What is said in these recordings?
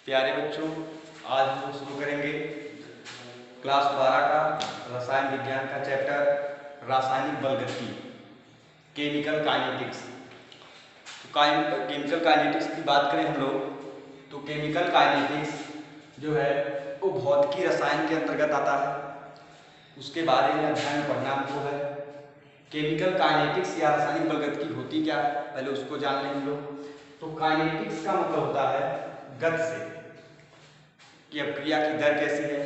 प्यारे बच्चों, आज हम शुरू करेंगे क्लास 12 का रसायन विज्ञान का चैप्टर रासायनिक बलगति, केमिकल काइनेटिक्स। तो केमिकल काइनेटिक्स की बात करें हम लोग तो केमिकल काइनेटिक्स जो है वो भौतिकी रसायन के अंतर्गत आता है। उसके बारे में अध्ययन पढ़ना हमको है। केमिकल काइनेटिक्स या रासायनिक बलगति होती क्या है, पहले उसको जान लें हम लोग। तो काइनेटिक्स का मतलब होता है गति से कि अपक्रिया की दर कैसी है।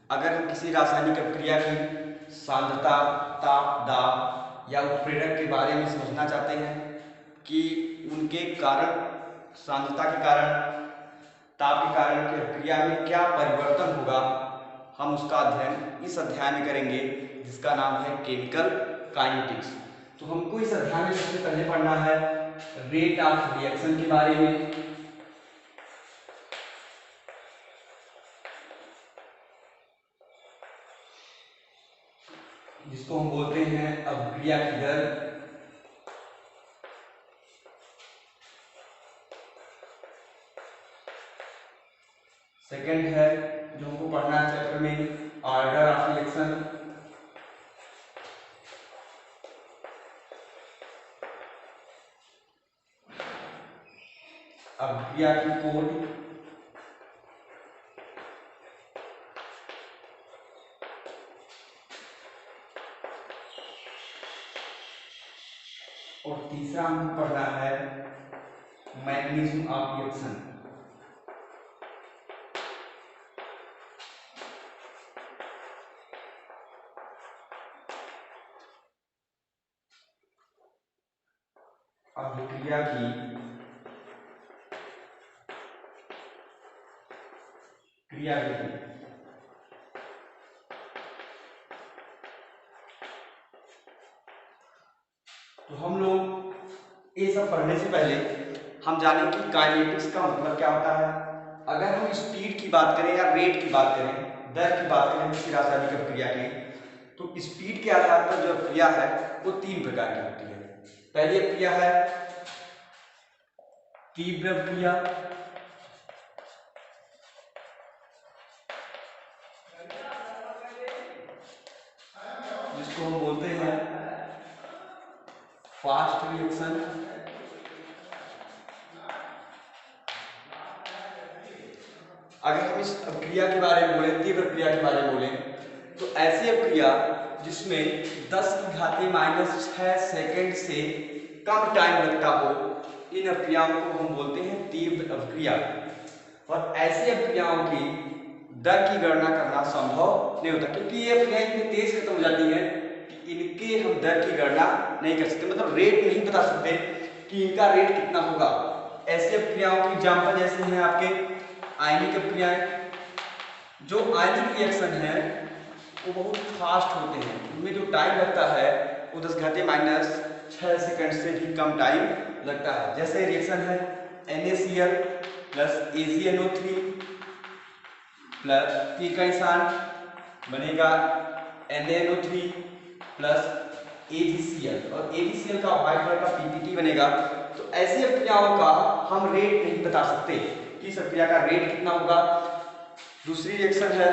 अगर हम किसी रासायनिक अपक्रिया की सांद्रता, ताप, दाब या उत्प्रेरक के बारे में समझना चाहते हैं कि उनके कारण, सांद्रता के कारण, ताप के कारण की अपक्रिया में क्या परिवर्तन होगा, हम उसका अध्ययन इस अध्याय में करेंगे जिसका नाम है केमिकल काइनेटिक्स। तो हमको इस अध्याय में सबसे पहले पढ़ना है रेट ऑफ रिएक्शन के बारे में, जिसको हम बोलते हैं अपक्रिया की दर। सेकंड है जो हमको पढ़ना है चैप्टर में ऑर्डर ऑफ रिएक्शन। अपक्रिया की कोड। और तीसरा हमको पढ़ना है मैकेनिज्म ऑफ रिएक्शन। अभिक्रिया की क्रियाविधि। तो हम लोग ये सब पढ़ने से पहले हम जाने कि काइनेटिक्स का मतलब क्या होता है। अगर हम स्पीड की बात करें या रेट की बात करें, दर की बात करें किसी रासायनिक अपक्रिया की, तो स्पीड के आधार पर जो अपक्रिया है वो तीन प्रकार की होती है। पहली अपक्रिया है तीव्र अपक्रिया, जिसको हम बोलते हैं फास्ट रिएक्शन। अगर हम इस अपक्रिया के बारे में बोलें, तीव्र अपक्रिया के बारे में बोलें, तो ऐसी अपक्रिया जिसमें 10⁻⁻⁶ सेकंड से कम टाइम लगता हो, इन अपक्रियाओं को हम बोलते हैं तीव्र अपक्रिया। और ऐसी अपक्रियाओं की दर की गणना करना संभव नहीं होता, क्योंकि ये अपक्रियाएं इतनी तेज खत्म हो जाती हैं कि इनके हम दर की गणना नहीं कर सकते, मतलब रेट नहीं बता सकते कि इनका रेट कितना होगा। ऐसी अपक्रियाओं की एग्जाम्पल जैसे हैं आपके आयनिक अपक्रियाएं। जो आयनिक रिएक्शन है वो बहुत फास्ट होते हैं, उनमें जो टाइम लगता है वो 10⁻⁶ सेकंड से भी कम टाइम लगता है। जैसे रिएक्शन है NaCl plus AgNO3 plus P का निशान बनेगा NaNO3 प्लस AgCl और AgCl का व्हाइट कलर का PPT बनेगा। तो ऐसी अपक्रियाओं का हम रेट नहीं बता सकते कि इस अपक्रिया का रेट कितना होगा। दूसरी रिएक्शन है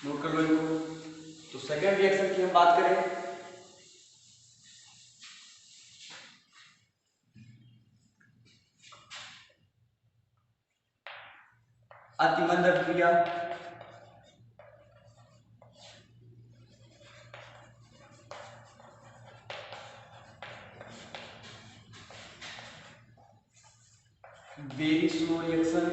नोट कर लो इनको। तो सेकेंड रिएक्शन की हम बात करें अतिमंद अपक्रिया। Very slow reaction.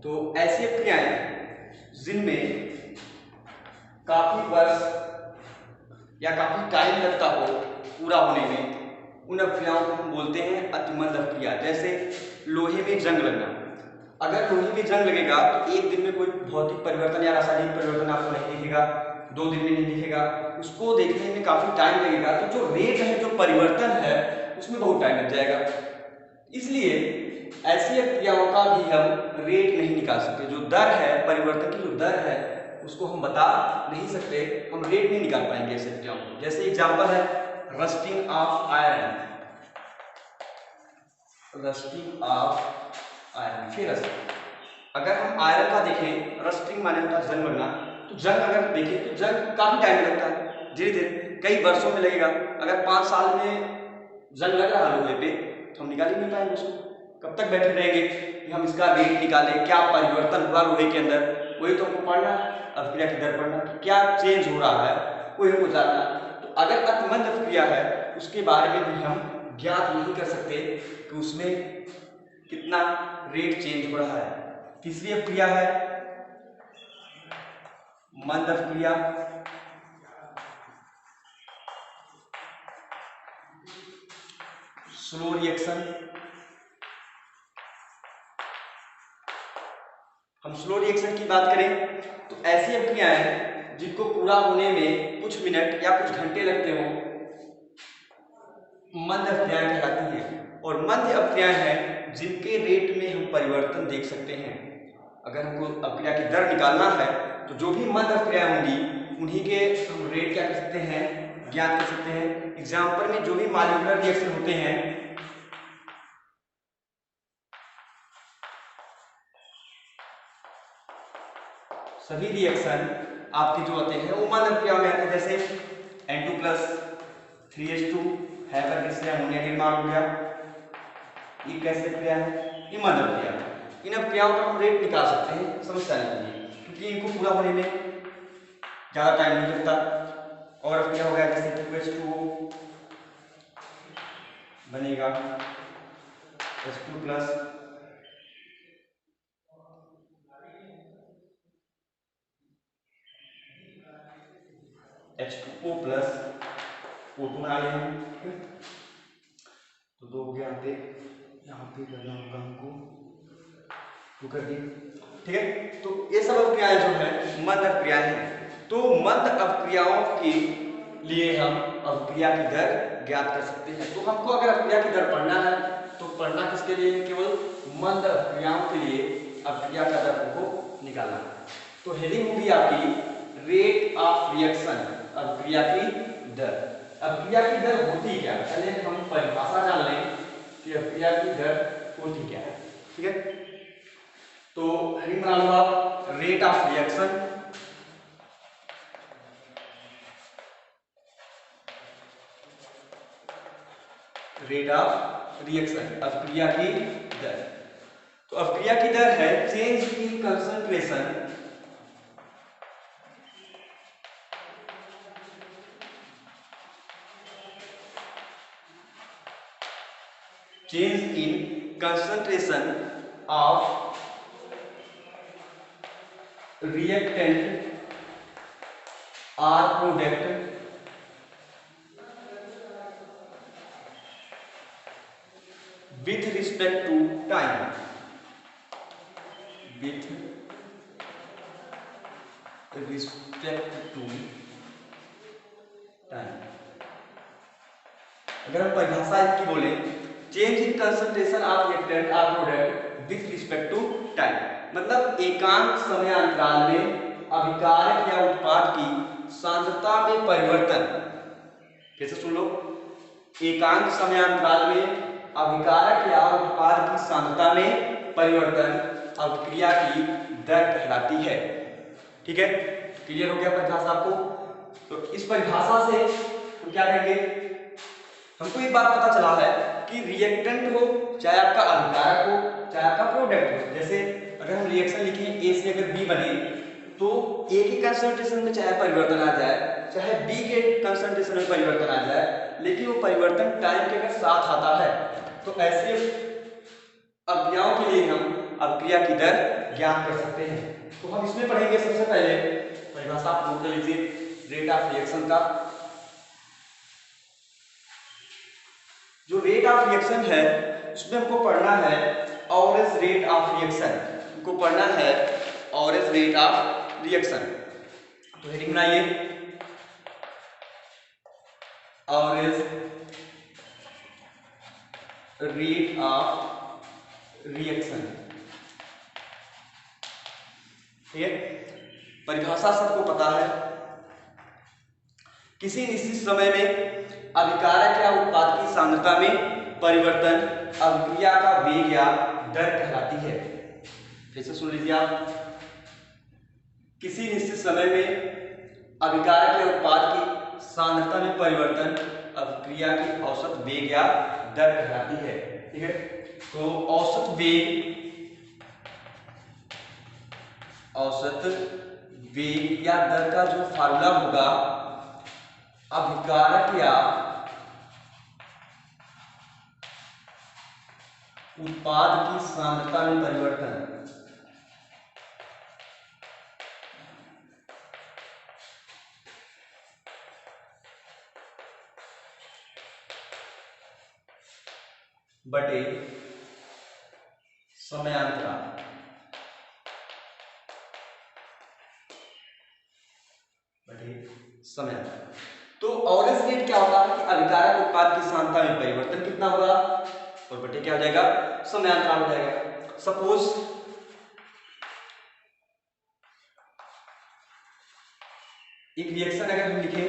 तो ऐसी अपक्रियाएं जिनमें काफी वर्ष या काफी टाइम लगता हो पूरा होने में, उन अपक्रियाओं को हम बोलते हैं अतिमंद अपक्रिया। जैसे लोहे में जंग लगना। अगर लोहे में जंग लगेगा तो एक दिन में कोई भौतिक परिवर्तन या रासायनिक परिवर्तन आपको नहीं दिखेगा, 2 दिन में नहीं दिखेगा, उसको देखने में काफी टाइम लगेगा। तो जो रेट है, जो परिवर्तन है, उसमें बहुत टाइम लग जाएगा। इसलिए ऐसी क्रियाओं का भी हम रेट नहीं निकाल सकते। जो दर है, परिवर्तन की जो दर है उसको हम बता नहीं सकते, हम रेट नहीं निकाल पाएंगे ऐसे क्रियाओं को। जैसे एग्जांपल है rusting of iron, rusting of iron. फिर अगर हम आयरन का देखें, रस्टिंग माने होता है जंग लगना, तो जंग अगर देखें तो जंग काफी टाइम लगता है, धीरे धीरे कई वर्षों में लगेगा। अगर 5 साल में जंग लग रहा है लोहे पे तो हम निकाल ही नहीं पाएंगे उसको। कब तक बैठे रहेंगे कि हम इसका रेट निकालें, क्या परिवर्तन हुआ लोहे के अंदर, वही तो हमको पढ़ना, अभिक्रिया की दर पढ़ना, तो क्या चेंज हो रहा है वही हमको जानना। तो अगर अतिमंद अभिक्रिया है उसके बारे में भी हम ज्ञात नहीं कर सकते कि उसमें कितना रेट चेंज हो रहा है। तीसरी अभिक्रिया है मंद अभिक्रिया, स्लो रिएक्शन। हम स्लो रिएक्शन की बात करें तो ऐसी अभिक्रियाएं जिनको पूरा होने में कुछ मिनट या कुछ घंटे लगते हो, मंद अभिक्रियाएं कहलाती हैं। और मंद अभिक्रियाएं हैं जिनके रेट में हम परिवर्तन देख सकते हैं। अगर हमको अभिक्रिया की दर निकालना है तो जो भी मंद अभिक्रियाएं होंगी उन्हीं के हम रेट क्या कर सकते हैं, ज्ञात कर सकते हैं। एग्जाम्पल में जो भी मॉलिक्यूलर रिएक्शन होते हैं, सभी रिएक्शन आपके जो होते हैं वो मंद अभिक्रिया में आते हैं। जैसे N2+ 3H2 है पर अमोनिया निर्माण हो गया, ये कैसे क्रिया है, ये मंद अभिक्रिया। इन अभिक्रियाओं का हम रेट निकाल सकते हैं समस्या नहीं है, क्योंकि इनको पूरा होने में ज्यादा टाइम नहीं लगता। और अभिक्रिया हो गया जैसे 2H2O बनेगा H2+ H2O+ O2 बना लेंगे। तो 2 हो गया, यहाँ पे करना होगा हमको, तो कर दिए, ठीक है। तो ये सब अभिक्रियाएं जो है मंद अभिक्रियाएं हैं। तो मंद अभिक्रियाओं के लिए हम अभिक्रिया की दर ज्ञात कर सकते हैं। तो हमको अगर अभिक्रिया की दर पढ़ना है तो पढ़ना किसके लिए, केवल मंद अभिक्रियाओं के लिए अभिक्रिया का दर को निकालना। तो हेडिंग होगी आपकी रेट ऑफ रिएक्शन, अभिक्रिया की दर। अभिक्रिया की दर होती क्या, पहले हम परिभाषा जान लें कि अभिक्रिया की दर होती क्या है, ठीक है। तो हेडिंग बना लो आप rate of reaction, rate of reaction अभिक्रिया की दर। तो अभिक्रिया की दर है change in concentration change in concentration of reactant or product with respect to time, with respect to time। अगर हम परिभाषा इसकी बोले, change in concentration of reactant और product with respect to time, मतलब एकांक समयांतराल में अभिकारक या उत्पाद की सांद्रता में परिवर्तन। कैसे सुन लो, एकांक समयांतराल में अभिकारक या उत्पाद की सांद्रता में परिवर्तन अभिक्रिया की दर कहलाती है, ठीक है। क्लियर हो गया परिभाषा आपको। तो इस परिभाषा से हम क्या कहेंगे, हमको एक बात पता चला है कि रिएक्टेंट हो चाहे आपका अभिकारक हो चाहे आपका प्रोडक्ट हो, जैसे अगर हम रिएक्शन लिखें ए से अगर बी बने तो ए के कंसंट्रेशन में चाहे परिवर्तन आ जाए चाहे बी के कंसंट्रेशन में परिवर्तन आ जाए, लेकिन वो परिवर्तन टाइम के अगर साथ आता है तो ऐसे अभिक्रियाओं के लिए हम अभिक्रिया की दर ज्ञात कर सकते हैं। तो हम इसमें पढ़ेंगे सबसे पहले परिभाषा आप नोट कर लीजिए रेट ऑफ रिएक्शन का। जो रेट ऑफ रिएक्शन है उसमें हमको पढ़ना है एवरेज रेट ऑफ रिएक्शन, हमको पढ़ना है एवरेज रेट ऑफ रिएक्शन। तो हेडिंग बनाइए एवरेज रेट ऑफ रिएक्शन। ठीक है, परिभाषा सबको पता है। किसी निश्चित समय में अभिकारक या उत्पाद की सांद्रता में परिवर्तन अभिक्रिया का वेग या दर कहलाती है। फिर से सुन लीजिए आप, किसी निश्चित समय में अभिकारक या उत्पाद की सांद्रता में परिवर्तन अभिक्रिया की औसत वेग या दर कहलाती है। ठीक है, तो औसत वेग या दर का जो फार्मूला होगा, अभिकारक या उत्पाद की सांद्रता में परिवर्तन बटे समयांतराल। तो एवरेज रेट क्या होता है कि अभिकारक उत्पाद की सांद्रता में परिवर्तन कितना होगा और बटे क्या हो जाएगा, समयांतराल हो जाएगा। सपोज एक रिएक्शन अगर हम लिखें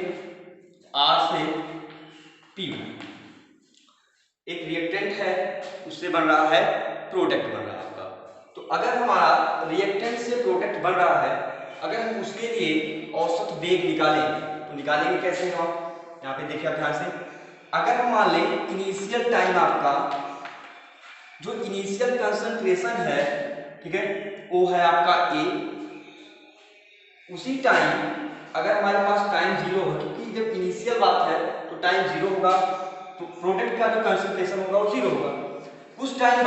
R से P, एक रिएक्टेंट है, उससे बन रहा है प्रोडक्ट बन रहा है आपका। तो अगर हमारा रिएक्टेंट से प्रोडक्ट बन रहा है, अगर हम उसके लिए औसत वेग निकालें तो निकालेंगे कैसे हम, यहाँ पे देखिए आप ध्यान से। अगर हम मान लें इनिशियल टाइम आपका जो इनिशियल कंसंट्रेशन है, ठीक है, वो है आपका A। उसी टाइम अगर हमारे पास टाइम 0 हो, क्योंकि जब इनिशियल बात है तो टाइम 0 होगा, तो प्रोडक्ट का जो कंसंट्रेशन होगा वो 0 होगा। कुछ टाइम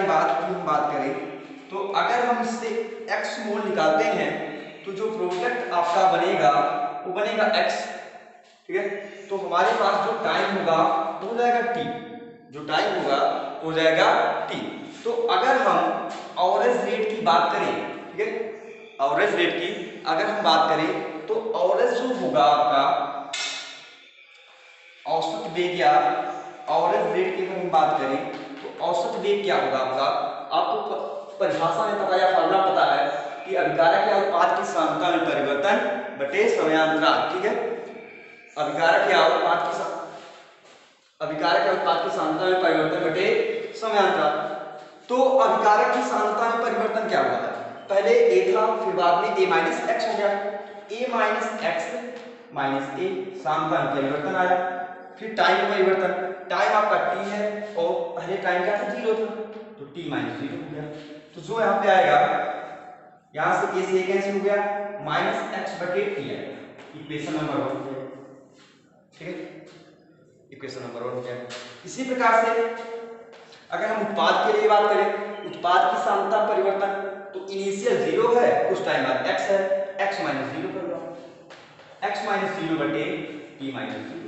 बाद की हम बात करें तो अगर हम इससे x मोल निकालते हैं तो जो प्रोडक्ट आपका बनेगा वो बनेगा x। ठीक है, तो हमारे पास जो टाइम होगा वो हो जाएगा t, जो टाइम होगा हो जाएगा t। तो अगर हम एवरेज रेट की बात करें, ठीक है, एवरेज रेट की अगर हम बात करें तो एवरेज जो होगा आपका औसत वेग या एवरेज रेट की अगर हम बात करें तो औसत वेग क्या होगा आपका, आपको परिभाषा में पता या फार्मूला पता है कि अभिकारक या उत्पाद की सांद्रता में परिवर्तन बटे समयांतराल। ठीक है, अभिकारक या उत्पाद की सांद्रता में परिवर्तन बटे समयांतराल। तो अभिकारक की सांद्रता में परिवर्तन क्या हुआ था, पहले A था, फिर बाद में A माइनस एक्स हो गया, A minus x minus A, सांद्रता में परिवर्तन आया। फिर टाइम परिवर्तन, टाइम आपका t है और पहले टाइम क्या था, 0 था, तो t माइनस 0 हो गया। तो जो यहाँ पे आएगा, यहाँ से A से A कैंसिल हो गया, माइनस एक्स बटे टी आएगा। इक्वेशन नंबर 1 हो गया। ठीक है, इक्वेशन नंबर 1 हो गया। इसी प्रकार से अगर हम उत्पाद के लिए बात करें, उत्पाद की सांद्रता परिवर्तन, तो इनिशियल 0 है, कुछ टाइम बाद x है, x माइनस 0 कर लो, x माइनस 0 बटे t माइनस 0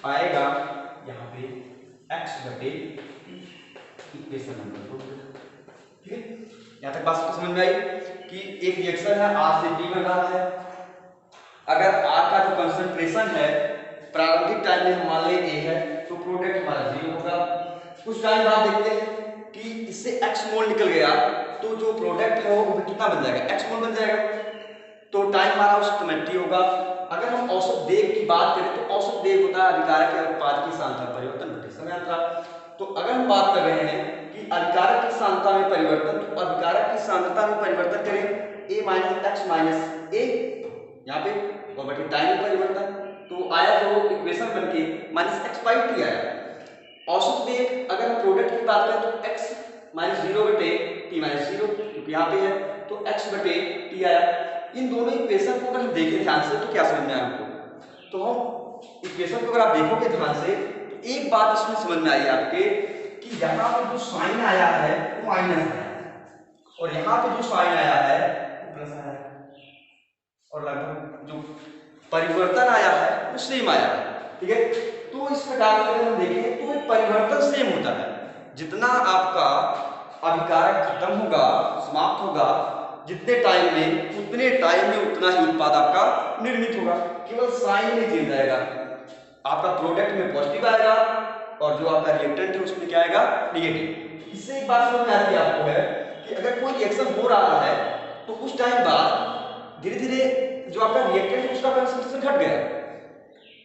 आएगा यहाँ पे x बटे इक्वेशन नंबर 2। ठीक है, यहाँ तक बात समझ में आई कि एक रिएक्शन है, R से P बन रहा है। अगर R का जो कंसंट्रेशन है प्रारंभिक टाइम में हम मान ले A है, तो प्रोडक्ट हमारा 0 होगा। कुछ टाइम बाद देखते हैं कि इससे x मोल निकल गया, तो जो प्रोडक्ट है वो कितना बन जाएगा, x मोल बन जाएगा। तो टाइम हमारा उस समय t होगा। अगर हम औसत वेग की बात करें तो औसत वेग होता है अभिकारक या उत्पाद की सांद्रता परिवर्तन बटे समयांतराल। तो अगर हम बात कर रहे हैं कि अभिकारक की सांद्रता में परिवर्तन, तो अभिकारक की सांद्रता में परिवर्तन करें A minus x minus A यहाँ पे, और बटे टाइम में परिवर्तन, तो आया जो इक्वेशन बनके माइनस एक्स बाई टी आया। औसत वेग अगर हम प्रोडक्ट की बात करें तो x माइनस 0 बटे टी माइनस 0, क्योंकि यहाँ पे है तो x बटे टी आया। इन दोनों इक्वेशन को अगर हम देखें ध्यान से तो क्या समझ में आया हमको, तो हम इक्वेशन को अगर आप देखोगे ध्यान से तो एक बात इसमें समझ में आई आपके कि यहाँ पे जो साइन आया है वो माइनस है और यहाँ पे जो साइन आया है वो प्लस आया है, और लगभग जो परिवर्तन आया है वो सेम आया है। ठीक है, तो इस प्रकार से अगर हम देखें तो परिवर्तन सेम होता है। जितना आपका अभिकारक खत्म होगा, समाप्त होगा, जितने टाइम में उतना ही उत्पाद आपका निर्मित होगा, केवल साइन में चेंज आएगा। आपका प्रोडक्ट में पॉजिटिव आएगा और जो आपका रिएक्टेंट है उसमें क्या आएगा, नेगेटिव। इससे एक बात समझ में आती है आपको है कि अगर कोई रिएक्शन हो रहा है तो उस टाइम बाद धीरे धीरे जो आपका रिएक्टेंट है उसका कंसंट्रेशन घट गया,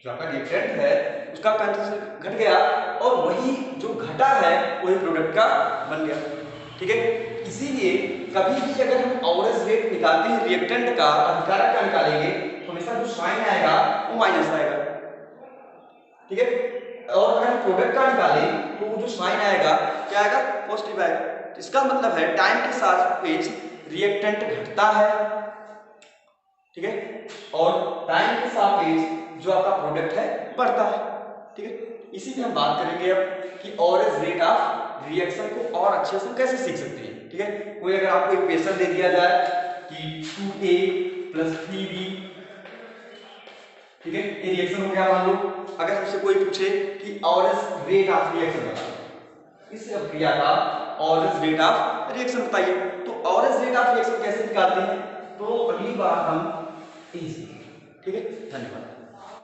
जो आपका रिएक्टेंट है उसका कंसंट्रेशन घट गया और वही जो घटा है वही प्रोडक्ट का बन गया। ठीक है, इसीलिए कभी भी अगर हम एवरेज रेट निकालते हैं रिएक्टेंट का, अभिकारक का निकालेंगे तो हमेशा जो साइन आएगा वो माइनस आएगा। ठीक है, और अगर हम प्रोडक्ट का निकालें तो वो जो साइन आएगा क्या आएगा, पॉजिटिव आएगा। तो इसका मतलब है टाइम के साथ रिएक्टेंट घटता है, ठीक है, और टाइम के साथ जो आपका प्रोडक्ट है बढ़ता है। ठीक है, इसी पे हम बात करेंगे अब कि एवरेज रेट ऑफ रिएक्शन को और अच्छे से कैसे सीख सकते हैं। ठीक है, कोई अगर आपको इक्वेशन दे दिया जाए कि 2a + 3b, ठीक है, ये रिएक्शन हो गया मान लो। अगर हमसे कोई पूछे कि एवरेज रेट ऑफ रिएक्शन बताओ, इस क्रिया का एवरेज रेट ऑफ रिएक्शन बताइए, तो एवरेज रेट ऑफ रिएक्शन कैसे निकालते हैं तो अगली बार हम इसी। ठीक है, धन्यवाद।